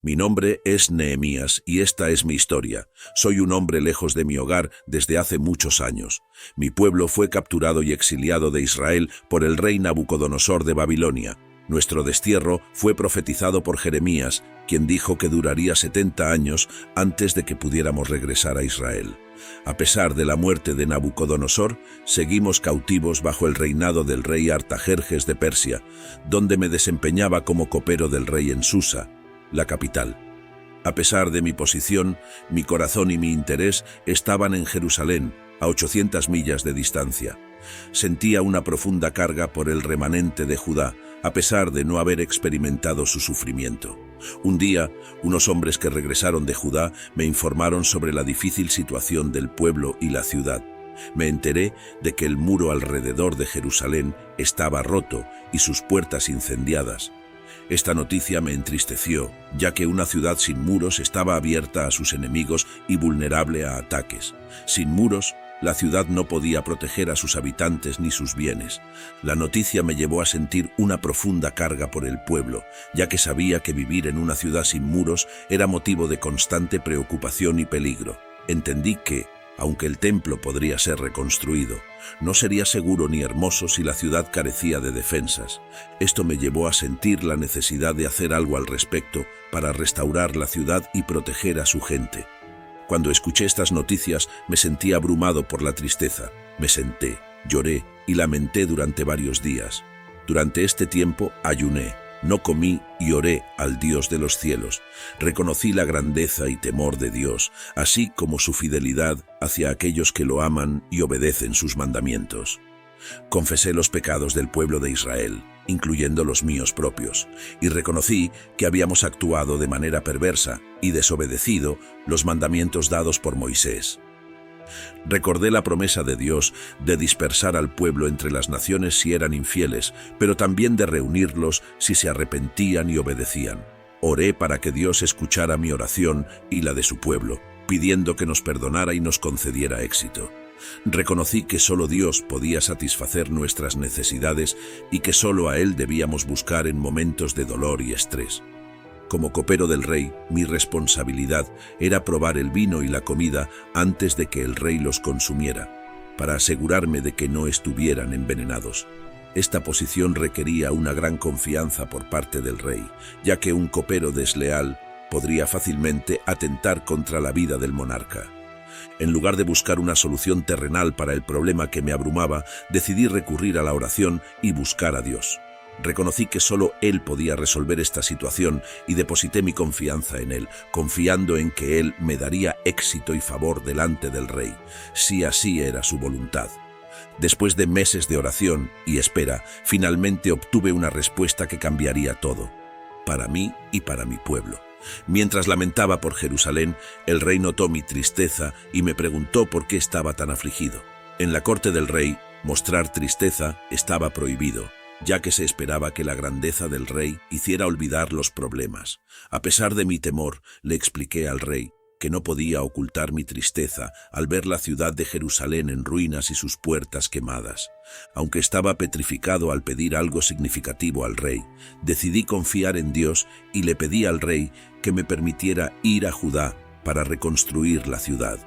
Mi nombre es Nehemías y esta es mi historia. Soy un hombre lejos de mi hogar desde hace muchos años. Mi pueblo fue capturado y exiliado de Israel por el rey Nabucodonosor de Babilonia. Nuestro destierro fue profetizado por Jeremías, quien dijo que duraría 70 años antes de que pudiéramos regresar a Israel. A pesar de la muerte de Nabucodonosor, seguimos cautivos bajo el reinado del rey Artajerjes de Persia, donde me desempeñaba como copero del rey en Susa, la capital. A pesar de mi posición, mi corazón y mi interés estaban en Jerusalén, a 800 millas de distancia. Sentía una profunda carga por el remanente de Judá, a pesar de no haber experimentado su sufrimiento. Un día, unos hombres que regresaron de Judá me informaron sobre la difícil situación del pueblo y la ciudad. Me enteré de que el muro alrededor de Jerusalén estaba roto y sus puertas incendiadas. Esta noticia me entristeció, ya que una ciudad sin muros estaba abierta a sus enemigos y vulnerable a ataques. Sin muros, la ciudad no podía proteger a sus habitantes ni sus bienes. La noticia me llevó a sentir una profunda carga por el pueblo, ya que sabía que vivir en una ciudad sin muros era motivo de constante preocupación y peligro. Entendí que, aunque el templo podría ser reconstruido, no sería seguro ni hermoso si la ciudad carecía de defensas. Esto me llevó a sentir la necesidad de hacer algo al respecto para restaurar la ciudad y proteger a su gente. Cuando escuché estas noticias, me sentí abrumado por la tristeza. Me senté, lloré y lamenté durante varios días. Durante este tiempo ayuné, no comí y oré al Dios de los cielos. Reconocí la grandeza y temor de Dios, así como su fidelidad hacia aquellos que lo aman y obedecen sus mandamientos. Confesé los pecados del pueblo de Israel, incluyendo los míos propios, y reconocí que habíamos actuado de manera perversa y desobedecido los mandamientos dados por Moisés. Recordé la promesa de Dios de dispersar al pueblo entre las naciones si eran infieles, pero también de reunirlos si se arrepentían y obedecían. Oré para que Dios escuchara mi oración y la de su pueblo, pidiendo que nos perdonara y nos concediera éxito. Reconocí que solo Dios podía satisfacer nuestras necesidades y que solo a Él debíamos buscar en momentos de dolor y estrés. Como copero del rey, mi responsabilidad era probar el vino y la comida antes de que el rey los consumiera, para asegurarme de que no estuvieran envenenados. Esta posición requería una gran confianza por parte del rey, ya que un copero desleal podría fácilmente atentar contra la vida del monarca. En lugar de buscar una solución terrenal para el problema que me abrumaba, decidí recurrir a la oración y buscar a Dios. Reconocí que solo Él podía resolver esta situación y deposité mi confianza en Él, confiando en que Él me daría éxito y favor delante del rey, si así era su voluntad. Después de meses de oración y espera, finalmente obtuve una respuesta que cambiaría todo, para mí y para mi pueblo. Mientras lamentaba por Jerusalén, el rey notó mi tristeza y me preguntó por qué estaba tan afligido. En la corte del rey, mostrar tristeza estaba prohibido, ya que se esperaba que la grandeza del rey hiciera olvidar los problemas. A pesar de mi temor, le expliqué al rey que no podía ocultar mi tristeza al ver la ciudad de Jerusalén en ruinas y sus puertas quemadas. Aunque estaba petrificado al pedir algo significativo al rey, decidí confiar en Dios y le pedí al rey que me permitiera ir a Judá para reconstruir la ciudad.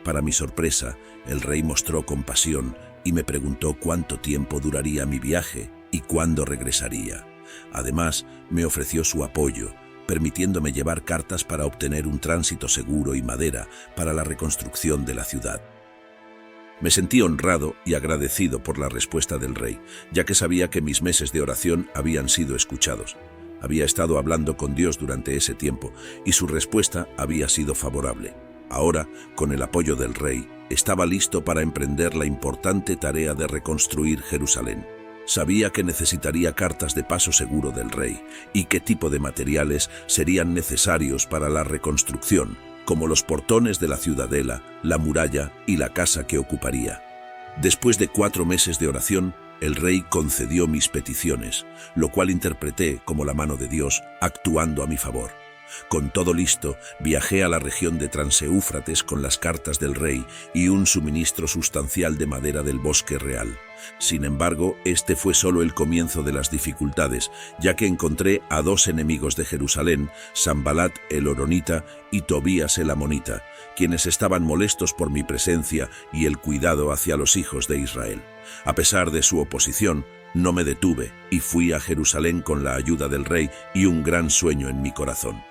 Para mi sorpresa, el rey mostró compasión y me preguntó cuánto tiempo duraría mi viaje y cuándo regresaría. Además, me ofreció su apoyo, permitiéndome llevar cartas para obtener un tránsito seguro y madera para la reconstrucción de la ciudad. Me sentí honrado y agradecido por la respuesta del rey, ya que sabía que mis meses de oración habían sido escuchados. Había estado hablando con Dios durante ese tiempo y su respuesta había sido favorable. Ahora, con el apoyo del rey, estaba listo para emprender la importante tarea de reconstruir Jerusalén. Sabía que necesitaría cartas de paso seguro del rey y qué tipo de materiales serían necesarios para la reconstrucción, como los portones de la ciudadela, la muralla y la casa que ocuparía. Después de 4 meses de oración, el rey concedió mis peticiones, lo cual interpreté como la mano de Dios actuando a mi favor. Con todo listo, viajé a la región de Transeúfrates con las cartas del rey y un suministro sustancial de madera del bosque real. Sin embargo, este fue solo el comienzo de las dificultades, ya que encontré a dos enemigos de Jerusalén, Sanbalat el horonita y Tobías el amonita, quienes estaban molestos por mi presencia y el cuidado hacia los hijos de Israel. A pesar de su oposición, no me detuve y fui a Jerusalén con la ayuda del rey y un gran sueño en mi corazón.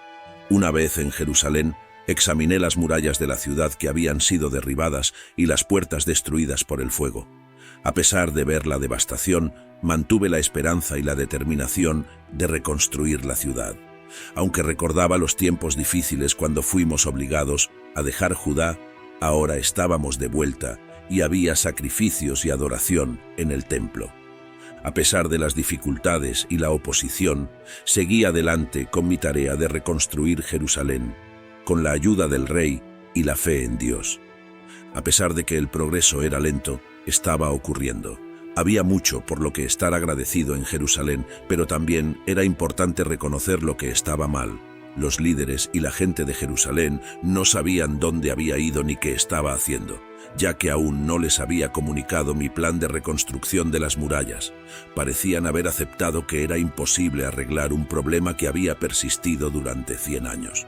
Una vez en Jerusalén, examiné las murallas de la ciudad que habían sido derribadas y las puertas destruidas por el fuego. A pesar de ver la devastación, mantuve la esperanza y la determinación de reconstruir la ciudad. Aunque recordaba los tiempos difíciles cuando fuimos obligados a dejar Judá, ahora estábamos de vuelta y había sacrificios y adoración en el templo. A pesar de las dificultades y la oposición, seguí adelante con mi tarea de reconstruir Jerusalén, con la ayuda del rey y la fe en Dios. A pesar de que el progreso era lento, estaba ocurriendo. Había mucho por lo que estar agradecido en Jerusalén, pero también era importante reconocer lo que estaba mal. Los líderes y la gente de Jerusalén no sabían dónde había ido ni qué estaba haciendo, ya que aún no les había comunicado mi plan de reconstrucción de las murallas. Parecían haber aceptado que era imposible arreglar un problema que había persistido durante 100 años.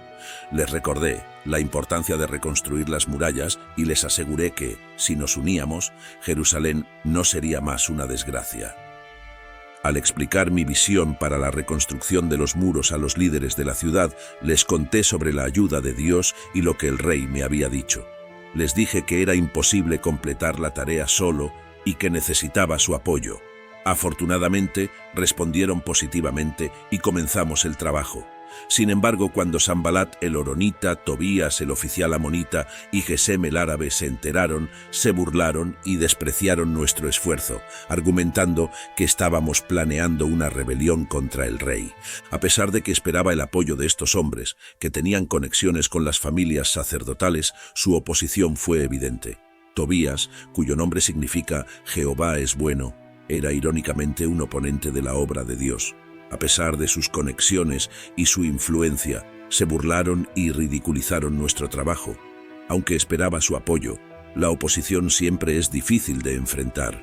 Les recordé la importancia de reconstruir las murallas y les aseguré que, si nos uníamos, Jerusalén no sería más una desgracia. Al explicar mi visión para la reconstrucción de los muros a los líderes de la ciudad, les conté sobre la ayuda de Dios y lo que el rey me había dicho. Les dije que era imposible completar la tarea solo y que necesitaba su apoyo. Afortunadamente, respondieron positivamente y comenzamos el trabajo. Sin embargo, cuando Sanbalat el horonita, Tobías el oficial amonita y Gesem el árabe se enteraron, se burlaron y despreciaron nuestro esfuerzo, argumentando que estábamos planeando una rebelión contra el rey. A pesar de que esperaba el apoyo de estos hombres, que tenían conexiones con las familias sacerdotales, su oposición fue evidente. Tobías, cuyo nombre significa Jehová es bueno, era irónicamente un oponente de la obra de Dios. A pesar de sus conexiones y su influencia, se burlaron y ridiculizaron nuestro trabajo. Aunque esperaba su apoyo, la oposición siempre es difícil de enfrentar.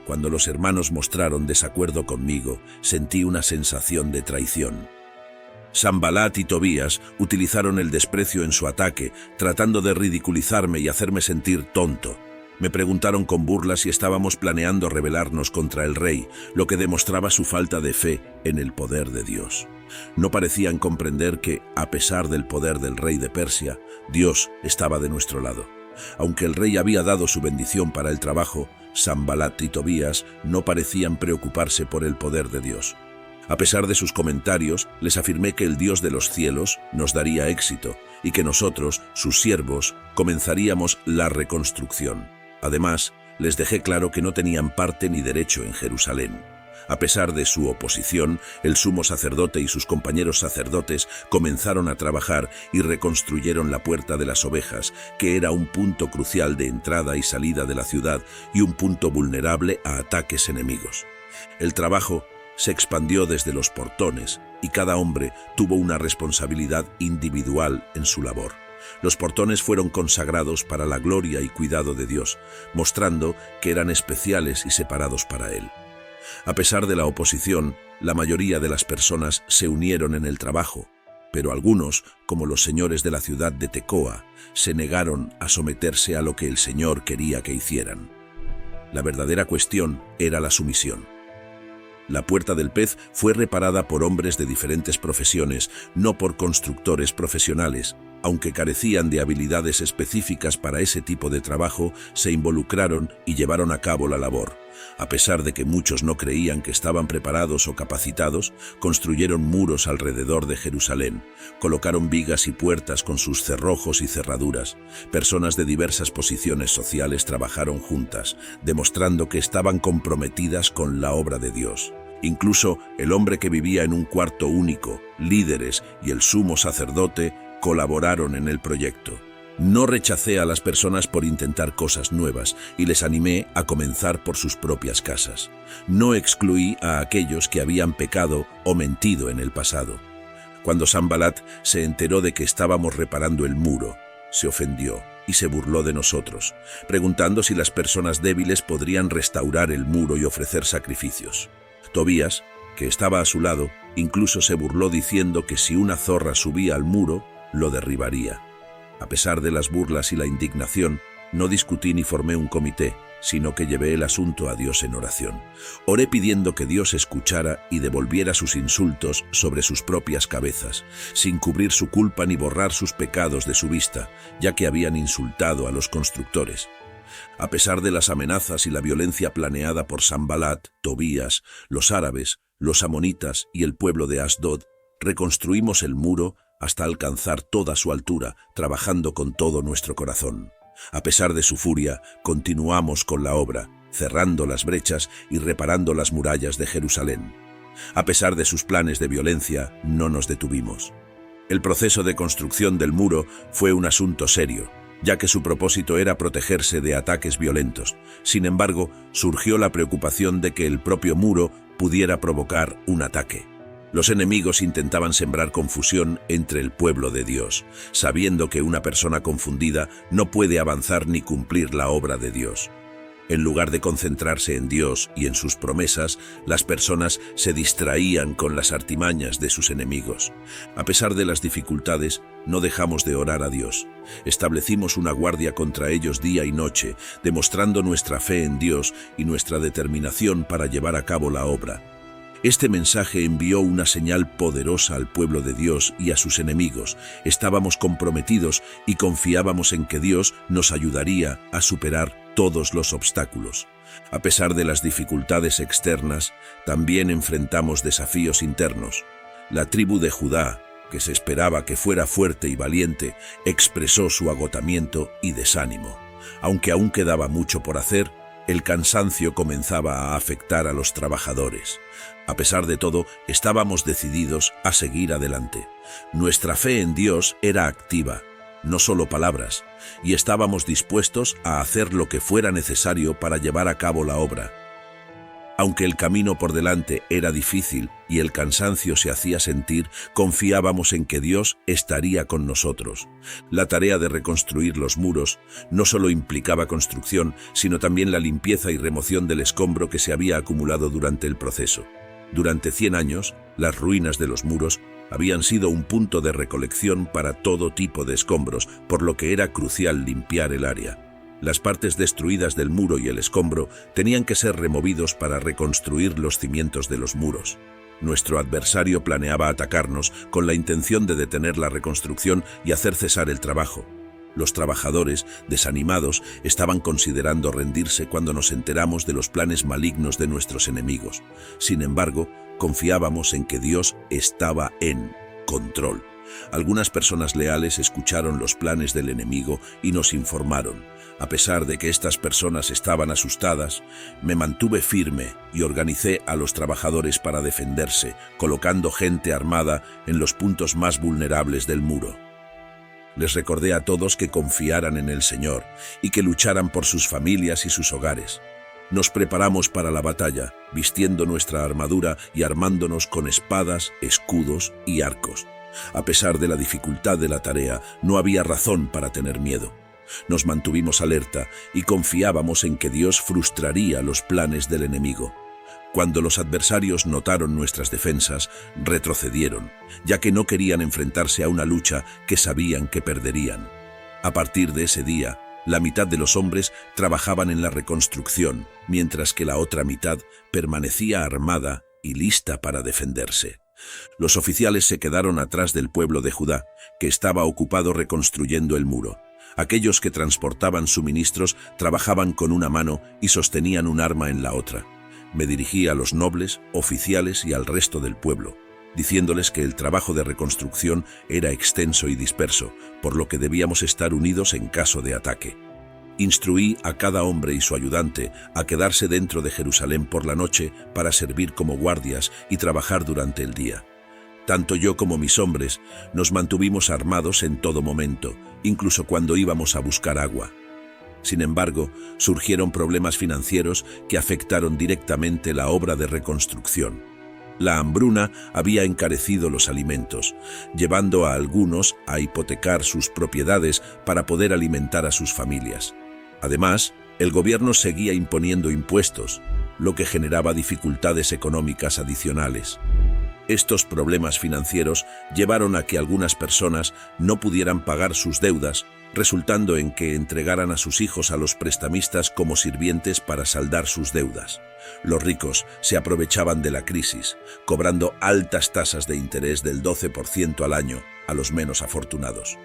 Cuando los hermanos mostraron desacuerdo conmigo, sentí una sensación de traición. Sanbalat y Tobías utilizaron el desprecio en su ataque, tratando de ridiculizarme y hacerme sentir tonto. Me preguntaron con burla si estábamos planeando rebelarnos contra el rey, lo que demostraba su falta de fe en el poder de Dios. No parecían comprender que, a pesar del poder del rey de Persia, Dios estaba de nuestro lado. Aunque el rey había dado su bendición para el trabajo, Sanbalat y Tobías no parecían preocuparse por el poder de Dios. A pesar de sus comentarios, les afirmé que el Dios de los cielos nos daría éxito y que nosotros, sus siervos, comenzaríamos la reconstrucción. Además, les dejé claro que no tenían parte ni derecho en Jerusalén. A pesar de su oposición, el sumo sacerdote y sus compañeros sacerdotes comenzaron a trabajar y reconstruyeron la Puerta de las Ovejas, que era un punto crucial de entrada y salida de la ciudad y un punto vulnerable a ataques enemigos. El trabajo se expandió desde los portones y cada hombre tuvo una responsabilidad individual en su labor. Los portones fueron consagrados para la gloria y cuidado de Dios, mostrando que eran especiales y separados para Él. A pesar de la oposición, la mayoría de las personas se unieron en el trabajo, pero algunos, como los señores de la ciudad de Tecoa, se negaron a someterse a lo que el Señor quería que hicieran. La verdadera cuestión era la sumisión. La Puerta del Pez fue reparada por hombres de diferentes profesiones, no por constructores profesionales. Aunque carecían de habilidades específicas para ese tipo de trabajo, se involucraron y llevaron a cabo la labor. A pesar de que muchos no creían que estaban preparados o capacitados, construyeron muros alrededor de Jerusalén, colocaron vigas y puertas con sus cerrojos y cerraduras. Personas de diversas posiciones sociales trabajaron juntas, demostrando que estaban comprometidas con la obra de Dios. Incluso el hombre que vivía en un cuarto único, líderes y el sumo sacerdote colaboraron en el proyecto. No rechacé a las personas por intentar cosas nuevas y les animé a comenzar por sus propias casas. No excluí a aquellos que habían pecado o mentido en el pasado. Cuando Sanbalat se enteró de que estábamos reparando el muro, se ofendió y se burló de nosotros, preguntando si las personas débiles podrían restaurar el muro y ofrecer sacrificios. Tobías, que estaba a su lado, incluso se burló diciendo que si una zorra subía al muro, lo derribaría. A pesar de las burlas y la indignación, no discutí ni formé un comité, sino que llevé el asunto a Dios en oración. Oré pidiendo que Dios escuchara y devolviera sus insultos sobre sus propias cabezas, sin cubrir su culpa ni borrar sus pecados de su vista, ya que habían insultado a los constructores. A pesar de las amenazas y la violencia planeada por Sanbalat, Tobías, los árabes, los amonitas y el pueblo de Asdod, reconstruimos el muro hasta alcanzar toda su altura, trabajando con todo nuestro corazón. A pesar de su furia, continuamos con la obra, cerrando las brechas y reparando las murallas de Jerusalén. A pesar de sus planes de violencia, no nos detuvimos. El proceso de construcción del muro fue un asunto serio, ya que su propósito era protegerse de ataques violentos. Sin embargo, surgió la preocupación de que el propio muro pudiera provocar un ataque. Los enemigos intentaban sembrar confusión entre el pueblo de Dios, sabiendo que una persona confundida no puede avanzar ni cumplir la obra de Dios. En lugar de concentrarse en Dios y en sus promesas, las personas se distraían con las artimañas de sus enemigos. A pesar de las dificultades, no dejamos de orar a Dios. Establecimos una guardia contra ellos día y noche, demostrando nuestra fe en Dios y nuestra determinación para llevar a cabo la obra. Este mensaje envió una señal poderosa al pueblo de Dios y a sus enemigos. Estábamos comprometidos y confiábamos en que Dios nos ayudaría a superar todos los obstáculos. A pesar de las dificultades externas, también enfrentamos desafíos internos. La tribu de Judá, que se esperaba que fuera fuerte y valiente, expresó su agotamiento y desánimo. Aunque aún quedaba mucho por hacer, el cansancio comenzaba a afectar a los trabajadores. A pesar de todo, estábamos decididos a seguir adelante. Nuestra fe en Dios era activa, no solo palabras, y estábamos dispuestos a hacer lo que fuera necesario para llevar a cabo la obra. Aunque el camino por delante era difícil y el cansancio se hacía sentir, confiábamos en que Dios estaría con nosotros. La tarea de reconstruir los muros no solo implicaba construcción, sino también la limpieza y remoción del escombro que se había acumulado durante el proceso. Durante 100 años, las ruinas de los muros habían sido un punto de recolección para todo tipo de escombros, por lo que era crucial limpiar el área. Las partes destruidas del muro y el escombro tenían que ser removidos para reconstruir los cimientos de los muros. Nuestro adversario planeaba atacarnos con la intención de detener la reconstrucción y hacer cesar el trabajo. Los trabajadores, desanimados, estaban considerando rendirse cuando nos enteramos de los planes malignos de nuestros enemigos. Sin embargo, confiábamos en que Dios estaba en control. Algunas personas leales escucharon los planes del enemigo y nos informaron. A pesar de que estas personas estaban asustadas, me mantuve firme y organicé a los trabajadores para defenderse, colocando gente armada en los puntos más vulnerables del muro. Les recordé a todos que confiaran en el Señor y que lucharan por sus familias y sus hogares. Nos preparamos para la batalla, vistiendo nuestra armadura y armándonos con espadas, escudos y arcos. A pesar de la dificultad de la tarea, no había razón para tener miedo. Nos mantuvimos alerta y confiábamos en que Dios frustraría los planes del enemigo. Cuando los adversarios notaron nuestras defensas, retrocedieron, ya que no querían enfrentarse a una lucha que sabían que perderían. A partir de ese día, la mitad de los hombres trabajaban en la reconstrucción, mientras que la otra mitad permanecía armada y lista para defenderse. Los oficiales se quedaron atrás del pueblo de Judá, que estaba ocupado reconstruyendo el muro. Aquellos que transportaban suministros trabajaban con una mano y sostenían un arma en la otra. Me dirigí a los nobles, oficiales y al resto del pueblo, diciéndoles que el trabajo de reconstrucción era extenso y disperso, por lo que debíamos estar unidos en caso de ataque. Instruí a cada hombre y su ayudante a quedarse dentro de Jerusalén por la noche para servir como guardias y trabajar durante el día. Tanto yo como mis hombres nos mantuvimos armados en todo momento, incluso cuando íbamos a buscar agua. Sin embargo, surgieron problemas financieros que afectaron directamente la obra de reconstrucción. La hambruna había encarecido los alimentos, llevando a algunos a hipotecar sus propiedades para poder alimentar a sus familias. Además, el gobierno seguía imponiendo impuestos, lo que generaba dificultades económicas adicionales. Estos problemas financieros llevaron a que algunas personas no pudieran pagar sus deudas, resultando en que entregaran a sus hijos a los prestamistas como sirvientes para saldar sus deudas. Los ricos se aprovechaban de la crisis, cobrando altas tasas de interés del 12% al año a los menos afortunados.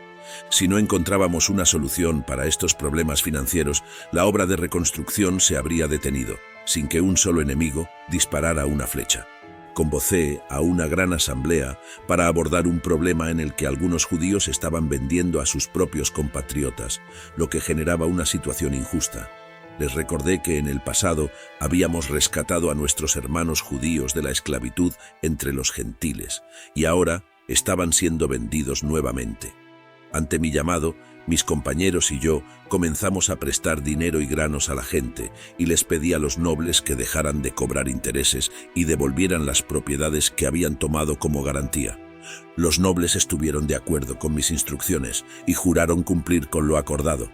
Si no encontrábamos una solución para estos problemas financieros, la obra de reconstrucción se habría detenido, sin que un solo enemigo disparara una flecha. Convocé a una gran asamblea para abordar un problema en el que algunos judíos estaban vendiendo a sus propios compatriotas, lo que generaba una situación injusta. Les recordé que en el pasado habíamos rescatado a nuestros hermanos judíos de la esclavitud entre los gentiles, y ahora estaban siendo vendidos nuevamente. Ante mi llamado, mis compañeros y yo comenzamos a prestar dinero y granos a la gente y les pedí a los nobles que dejaran de cobrar intereses y devolvieran las propiedades que habían tomado como garantía. Los nobles estuvieron de acuerdo con mis instrucciones y juraron cumplir con lo acordado.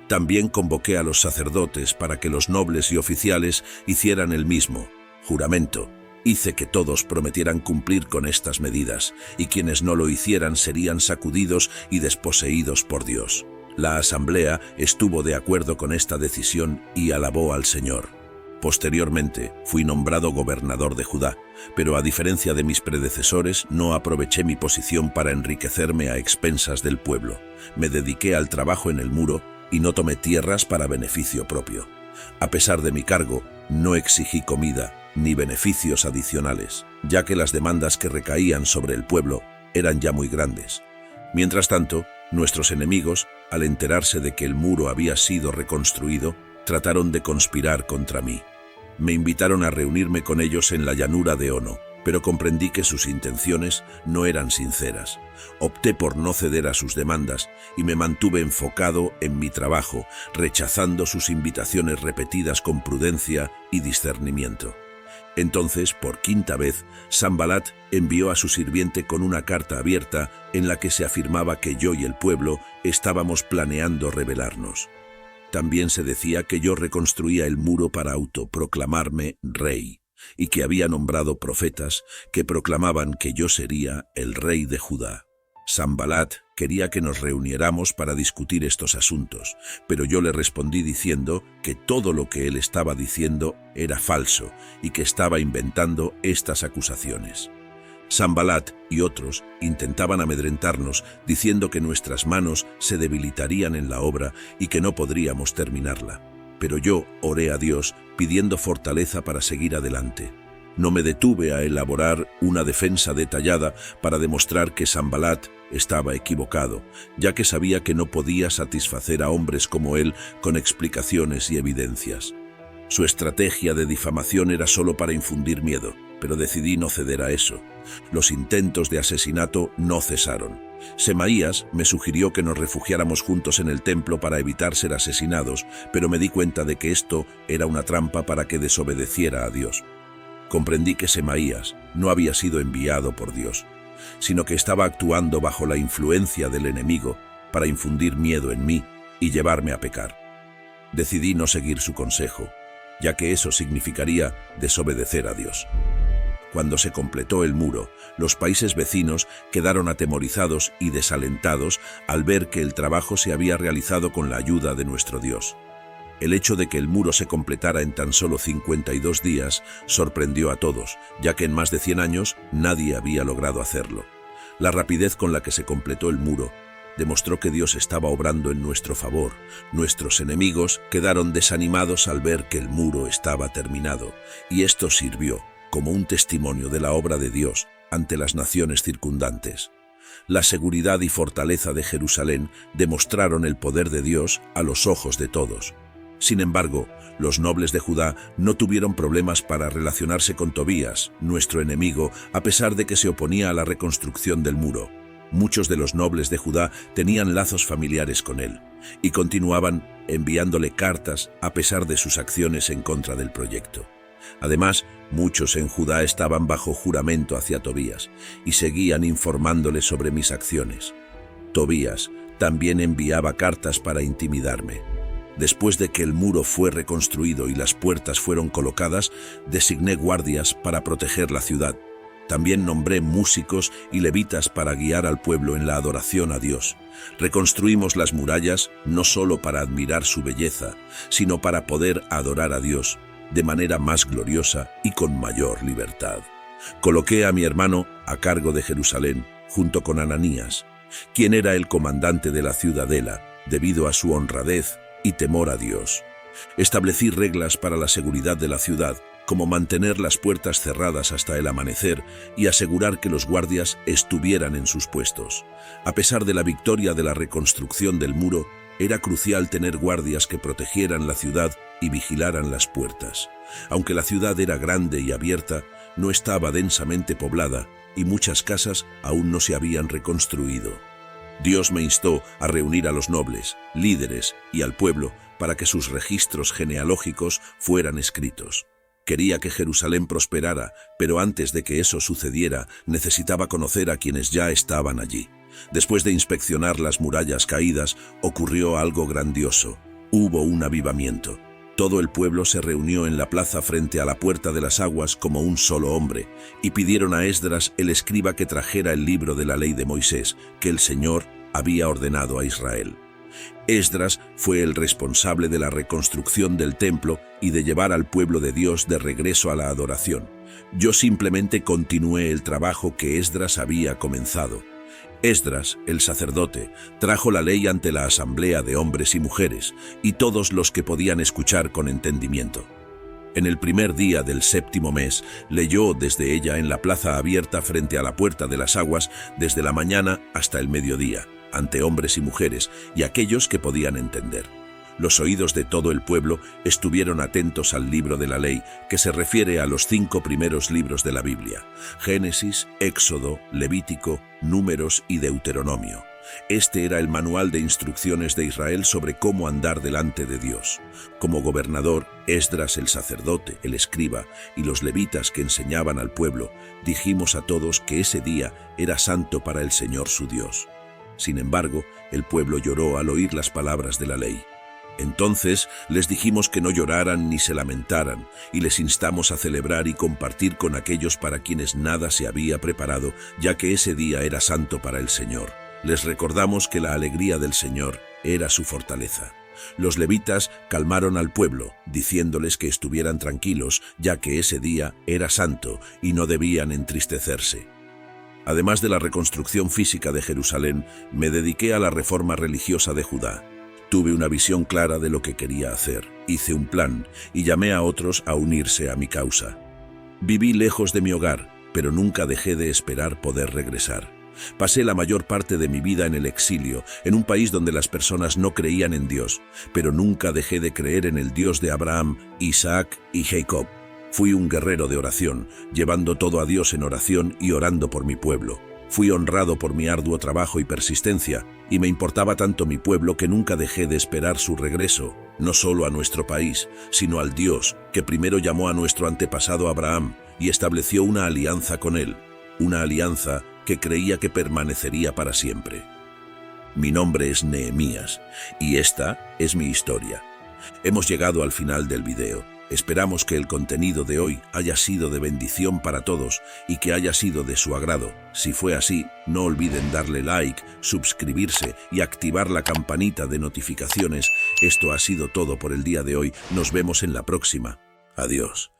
También convoqué a los sacerdotes para que los nobles y oficiales hicieran el mismo juramento. Hice que todos prometieran cumplir con estas medidas, y quienes no lo hicieran serían sacudidos y desposeídos por Dios. La asamblea estuvo de acuerdo con esta decisión y alabó al Señor. Posteriormente, fui nombrado gobernador de Judá, pero a diferencia de mis predecesores, no aproveché mi posición para enriquecerme a expensas del pueblo. Me dediqué al trabajo en el muro y no tomé tierras para beneficio propio. A pesar de mi cargo, no exigí comida ni beneficios adicionales, ya que las demandas que recaían sobre el pueblo eran ya muy grandes. Mientras tanto, nuestros enemigos, al enterarse de que el muro había sido reconstruido, trataron de conspirar contra mí. Me invitaron a reunirme con ellos en la llanura de Ono, pero comprendí que sus intenciones no eran sinceras. Opté por no ceder a sus demandas y me mantuve enfocado en mi trabajo, rechazando sus invitaciones repetidas con prudencia y discernimiento. Entonces, por quinta vez, Sanbalat envió a su sirviente con una carta abierta en la que se afirmaba que yo y el pueblo estábamos planeando rebelarnos. También se decía que yo reconstruía el muro para autoproclamarme rey, y que había nombrado profetas que proclamaban que yo sería el rey de Judá. Sanbalat quería que nos reuniéramos para discutir estos asuntos, pero yo le respondí diciendo que todo lo que él estaba diciendo era falso y que estaba inventando estas acusaciones. Sanbalat y otros intentaban amedrentarnos diciendo que nuestras manos se debilitarían en la obra y que no podríamos terminarla. Pero yo oré a Dios pidiendo fortaleza para seguir adelante. No me detuve a elaborar una defensa detallada para demostrar que Sanbalat estaba equivocado, ya que sabía que no podía satisfacer a hombres como él con explicaciones y evidencias. Su estrategia de difamación era solo para infundir miedo, pero decidí no ceder a eso. Los intentos de asesinato no cesaron. Semaías me sugirió que nos refugiáramos juntos en el templo para evitar ser asesinados, pero me di cuenta de que esto era una trampa para que desobedeciera a Dios. Comprendí que Semaías no había sido enviado por Dios, sino que estaba actuando bajo la influencia del enemigo para infundir miedo en mí y llevarme a pecar. Decidí no seguir su consejo, ya que eso significaría desobedecer a Dios. Cuando se completó el muro, los países vecinos quedaron atemorizados y desalentados al ver que el trabajo se había realizado con la ayuda de nuestro Dios. El hecho de que el muro se completara en tan solo 52 días sorprendió a todos, ya que en más de 100 años nadie había logrado hacerlo. La rapidez con la que se completó el muro demostró que Dios estaba obrando en nuestro favor. Nuestros enemigos quedaron desanimados al ver que el muro estaba terminado, y esto sirvió como un testimonio de la obra de Dios ante las naciones circundantes. La seguridad y fortaleza de Jerusalén demostraron el poder de Dios a los ojos de todos. Sin embargo, los nobles de Judá no tuvieron problemas para relacionarse con Tobías, nuestro enemigo, a pesar de que se oponía a la reconstrucción del muro. Muchos de los nobles de Judá tenían lazos familiares con él y continuaban enviándole cartas a pesar de sus acciones en contra del proyecto. Además, muchos en Judá estaban bajo juramento hacia Tobías y seguían informándole sobre mis acciones. Tobías también enviaba cartas para intimidarme. Después de que el muro fue reconstruido y las puertas fueron colocadas, designé guardias para proteger la ciudad. También nombré músicos y levitas para guiar al pueblo en la adoración a Dios. Reconstruimos las murallas no solo para admirar su belleza, sino para poder adorar a Dios de manera más gloriosa y con mayor libertad. Coloqué a mi hermano a cargo de Jerusalén, junto con Ananías, quien era el comandante de la ciudadela, debido a su honradez y temor a Dios. Establecí reglas para la seguridad de la ciudad, como mantener las puertas cerradas hasta el amanecer y asegurar que los guardias estuvieran en sus puestos. A pesar de la victoria de la reconstrucción del muro, era crucial tener guardias que protegieran la ciudad y vigilaran las puertas. Aunque la ciudad era grande y abierta, no estaba densamente poblada y muchas casas aún no se habían reconstruido. Dios me instó a reunir a los nobles, líderes y al pueblo para que sus registros genealógicos fueran escritos. Quería que Jerusalén prosperara, pero antes de que eso sucediera, necesitaba conocer a quienes ya estaban allí. Después de inspeccionar las murallas caídas, ocurrió algo grandioso. Hubo un avivamiento. Todo el pueblo se reunió en la plaza frente a la puerta de las aguas como un solo hombre, y pidieron a Esdras, el escriba, que trajera el libro de la ley de Moisés, que el Señor había ordenado a Israel. Esdras fue el responsable de la reconstrucción del templo y de llevar al pueblo de Dios de regreso a la adoración. Yo simplemente continué el trabajo que Esdras había comenzado. Esdras, el sacerdote, trajo la ley ante la asamblea de hombres y mujeres, y todos los que podían escuchar con entendimiento. En el primer día del 7º mes, leyó desde ella en la plaza abierta frente a la puerta de las aguas, desde la mañana hasta el mediodía, ante hombres y mujeres y aquellos que podían entender. Los oídos de todo el pueblo estuvieron atentos al libro de la ley, que se refiere a los 5 primeros libros de la Biblia: Génesis, Éxodo, Levítico, Números y Deuteronomio. Este era el manual de instrucciones de Israel sobre cómo andar delante de Dios. Como gobernador, Esdras el sacerdote, el escriba y los levitas que enseñaban al pueblo, dijimos a todos que ese día era santo para el Señor su Dios. Sin embargo, el pueblo lloró al oír las palabras de la ley. Entonces les dijimos que no lloraran ni se lamentaran, y les instamos a celebrar y compartir con aquellos para quienes nada se había preparado, ya que ese día era santo para el Señor. Les recordamos que la alegría del Señor era su fortaleza. Los levitas calmaron al pueblo, diciéndoles que estuvieran tranquilos, ya que ese día era santo y no debían entristecerse. Además de la reconstrucción física de Jerusalén, me dediqué a la reforma religiosa de Judá. Tuve una visión clara de lo que quería hacer, hice un plan y llamé a otros a unirse a mi causa. Viví lejos de mi hogar, pero nunca dejé de esperar poder regresar. Pasé la mayor parte de mi vida en el exilio, en un país donde las personas no creían en Dios, pero nunca dejé de creer en el Dios de Abraham, Isaac y Jacob. Fui un guerrero de oración, llevando todo a Dios en oración y orando por mi pueblo. Fui honrado por mi arduo trabajo y persistencia, y me importaba tanto mi pueblo que nunca dejé de esperar su regreso, no solo a nuestro país, sino al Dios que primero llamó a nuestro antepasado Abraham y estableció una alianza con él, una alianza que creía que permanecería para siempre. Mi nombre es Nehemías, y esta es mi historia. Hemos llegado al final del video. Esperamos que el contenido de hoy haya sido de bendición para todos y que haya sido de su agrado. Si fue así, no olviden darle like, suscribirse y activar la campanita de notificaciones. Esto ha sido todo por el día de hoy. Nos vemos en la próxima. Adiós.